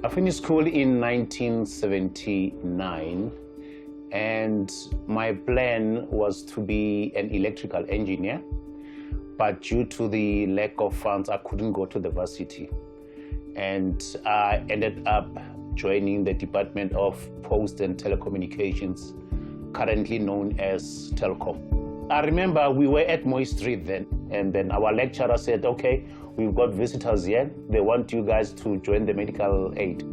I finished school in 1979, and my plan was to be an electrical engineer, but due to the lack of funds, I couldn't go to the varsity. And I ended up joining the Department of Post and Telecommunications, currently known as Telcom. I remember we were at Moy Street then, and then our lecturer said, okay, we've got visitors here. They want you guys to join the medical aid.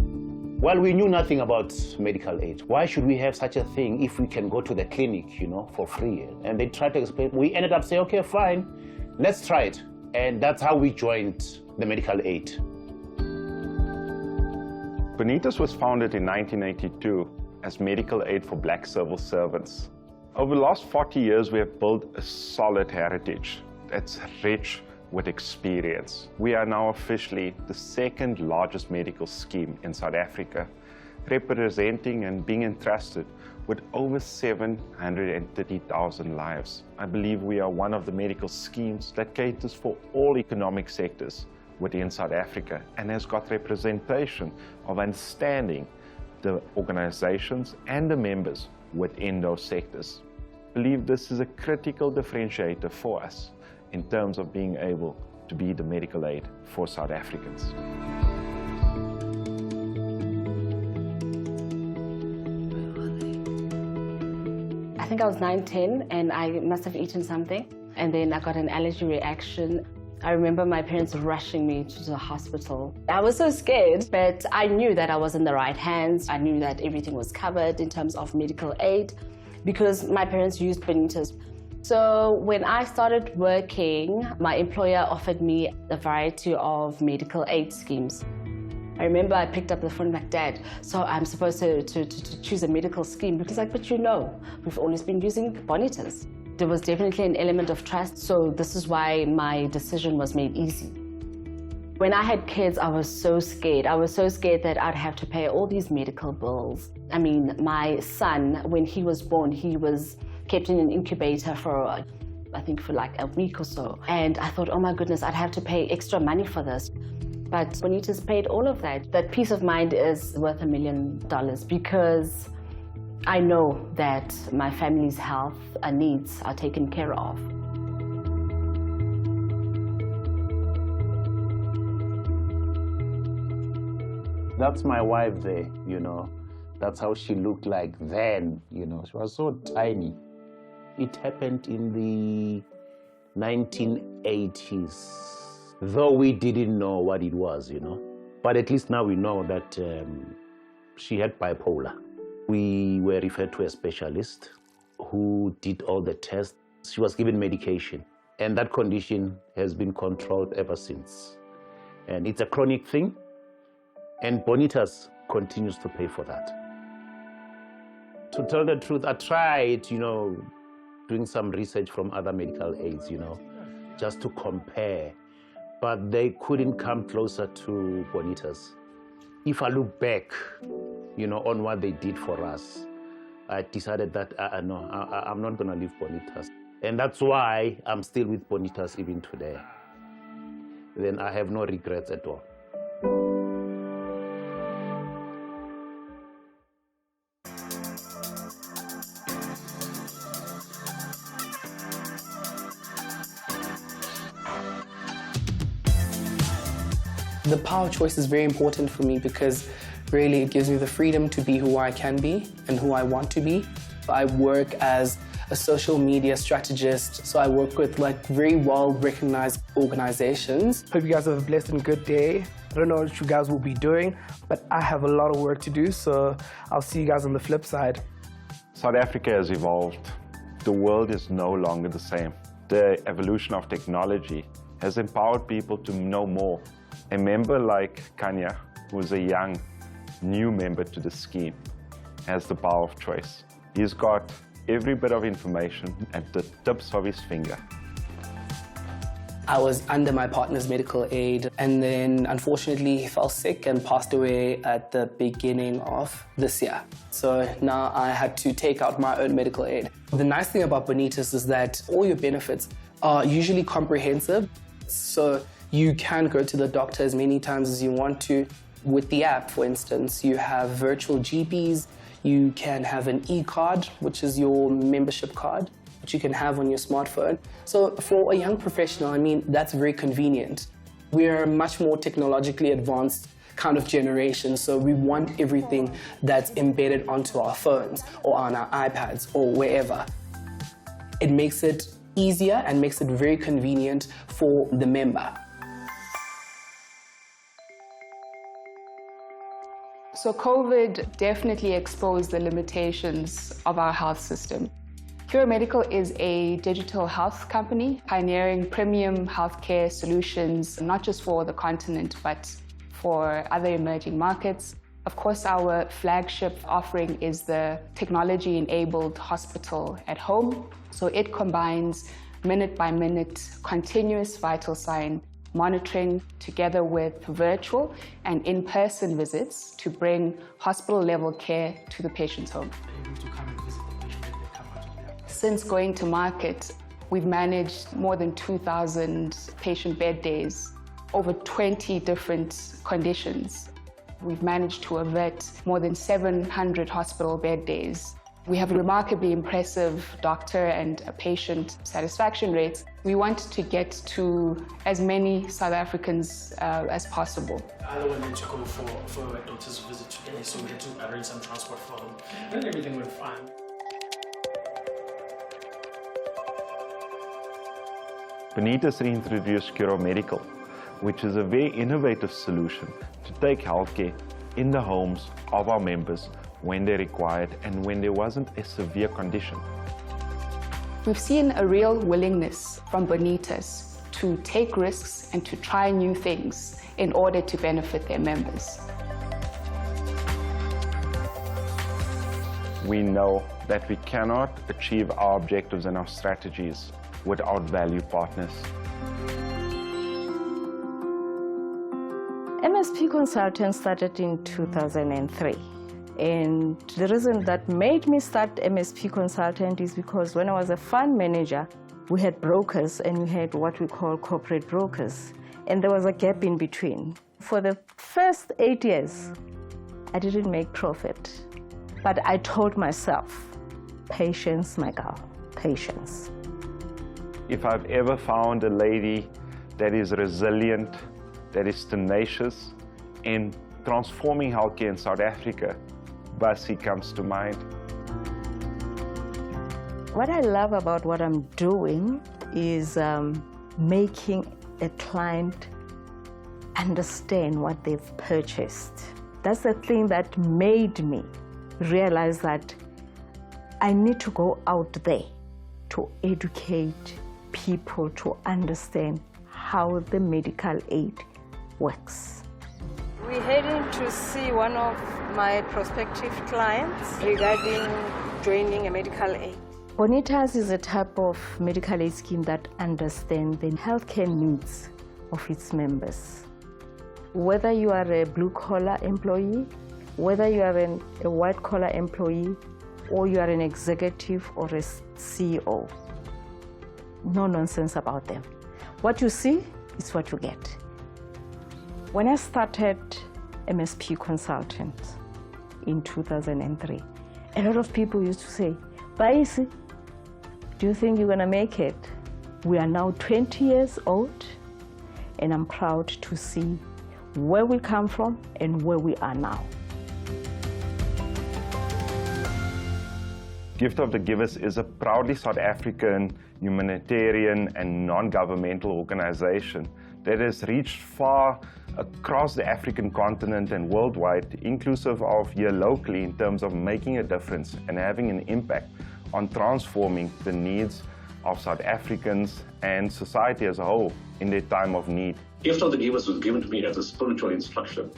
Well, we knew nothing about medical aid. Why should we have such a thing if we can go to the clinic, you know, for free? And they tried to explain. We ended up saying, okay, fine, let's try it. And that's how we joined the medical aid. Bonitas was founded in 1982 as medical aid for black civil servants. Over the last 40 years, we have built a solid heritage that's rich with experience. We are now officially the second largest medical scheme in South Africa, representing and being entrusted with over 730,000 lives. I believe we are one of the medical schemes that caters for all economic sectors within South Africa and has got representation of understanding the organizations and the members within those sectors. I believe this is a critical differentiator for us in terms of being able to be the medical aid for South Africans. I think I was 9, 10, and I must have eaten something, and then I got an allergy reaction. I remember my parents rushing me to the hospital. I was so scared, but I knew that I was in the right hands. I knew that everything was covered in terms of medical aid because my parents used Bonitas. So when I started working, my employer offered me a variety of medical aid schemes. I remember I picked up the phone like, Dad, so I'm supposed to choose a medical scheme because like, but you know, we've always been using Bonitas. There was definitely an element of trust, so this is why my decision was made easy. When I had kids, I was so scared. I was so scared that I'd have to pay all these medical bills. I mean, my son, when he was born, he was kept in an incubator for, I think, for like a week or so. And I thought, oh my goodness, I'd have to pay extra money for this. But Bonitas paid all of that. That peace of mind is worth $1 million because I know that my family's health needs are taken care of. That's my wife there, you know. That's how she looked like then, you know. She was so tiny. It happened in the 1980s, though we didn't know what it was, you know. But at least now we know that she had bipolar. We were referred to a specialist who did all the tests. She was given medication, and that condition has been controlled ever since. And it's a chronic thing, and Bonitas continues to pay for that. To tell the truth, I tried, you know, doing some research from other medical aids, you know, just to compare, but they couldn't come closer to Bonitas. If I look back, you know, on what they did for us, I decided that, no, I'm not going to leave Bonitas. And that's why I'm still with Bonitas even today. Then I have no regrets at all. The power of choice is very important for me because really it gives me the freedom to be who I can be and who I want to be. I work as a social media strategist, so I work with like very well-recognized organizations. Hope you guys have a blessed and good day. I don't know what you guys will be doing, but I have a lot of work to do, so I'll see you guys on the flip side. South Africa has evolved. The world is no longer the same. The evolution of technology has empowered people to know more. A member like Kanya, who is a young, new member to the scheme, has the power of choice. He's got every bit of information at the tips of his finger. I was under my partner's medical aid, and then unfortunately he fell sick and passed away at the beginning of this year. So now I had to take out my own medical aid. The nice thing about Bonitas is that all your benefits are usually comprehensive. So you can go to the doctor as many times as you want to. With the app, for instance, you have virtual GPs, you can have an e-card, which is your membership card, which you can have on your smartphone. So for a young professional, I mean, that's very convenient. We're a much more technologically advanced kind of generation, so we want everything that's embedded onto our phones or on our iPads or wherever. It makes it easier and makes it very convenient for the member. So COVID definitely exposed the limitations of our health system. Cura Medical is a digital health company pioneering premium healthcare solutions, not just for the continent, but for other emerging markets. Of course, our flagship offering is the technology-enabled hospital at home. So it combines minute-by-minute continuous vital sign monitoring together with virtual and in-person visits to bring hospital-level care to the patient's home. Since going to market, we've managed more than 2,000 patient bed days, over 20 different conditions. We've managed to avert more than 700 hospital bed days. We have remarkably impressive doctor and patient satisfaction rates. We want to get to as many South Africans as possible. I went to go for a doctor's visit today, so we had to arrange some transport for him. And everything went fine. Bonitas reintroduced Cura Medical, which is a very innovative solution to take healthcare in the homes of our members when they require it and when there wasn't a severe condition. We've seen a real willingness from Bonitas to take risks and to try new things in order to benefit their members. We know that we cannot achieve our objectives and our strategies without value partners. MSP Consultant started in 2003. And the reason that made me start MSP Consultant is because when I was a fund manager, we had brokers and we had what we call corporate brokers. And there was a gap in between. For the first 8 years, I didn't make profit. But I told myself, patience, my girl, patience. If I've ever found a lady that is resilient, that is tenacious in transforming healthcare in South Africa, Basi comes to mind. What I love about what I'm doing is making a client understand what they've purchased. That's the thing that made me realize that I need to go out there to educate people to understand how the medical aid works. We're heading to see one of my prospective clients regarding joining a medical aid. Bonitas is a type of medical aid scheme that understands the healthcare needs of its members. Whether you are a blue-collar employee, whether you are a white-collar employee, or you are an executive or a CEO, no nonsense about them. What you see is what you get. When I started MSP Consultant in 2003, a lot of people used to say, Baisi, do you think you're going to make it? We are now 20 years old, and I'm proud to see where we come from and where we are now. Gift of the Givers is a proudly South African humanitarian and non-governmental organization that has reached far across the African continent and worldwide, inclusive of here locally, in terms of making a difference and having an impact on transforming the needs of South Africans and society as a whole in their time of need. Gift of the Givers was given to me as a spiritual instruction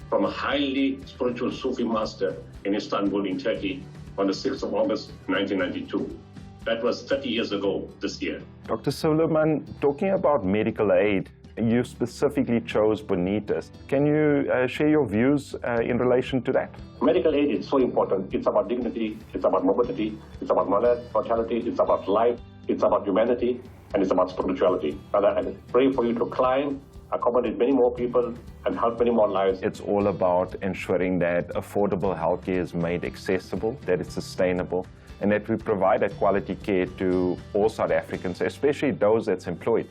from a highly spiritual Sufi master in Istanbul in Turkey on the 6th of August, 1992. That was 30 years ago this year. Dr. Suleiman, talking about medical aid, you specifically chose Bonitas. Can you share your views in relation to that? Medical aid is so important. It's about dignity, it's about mobility, it's about mortality, it's about life, it's about humanity, and it's about spirituality. And I pray for you to climb accommodate many more people and help many more lives. It's all about ensuring that affordable healthcare is made accessible, that it's sustainable, and that we provide that quality care to all South Africans, especially those that's employed,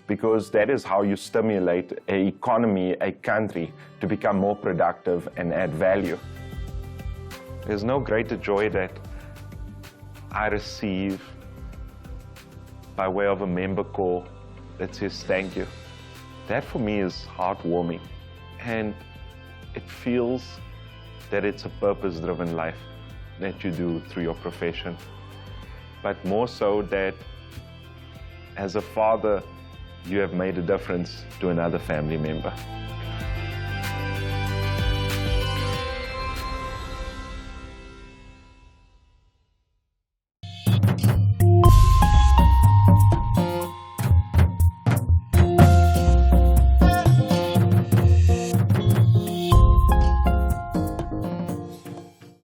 because that is how you stimulate an economy, a country, to become more productive and add value. There's no greater joy that I receive by way of a member call that says thank you. That for me is heartwarming, and it feels that it's a purpose-driven life that you do through your profession, but more so that as a father, you have made a difference to another family member.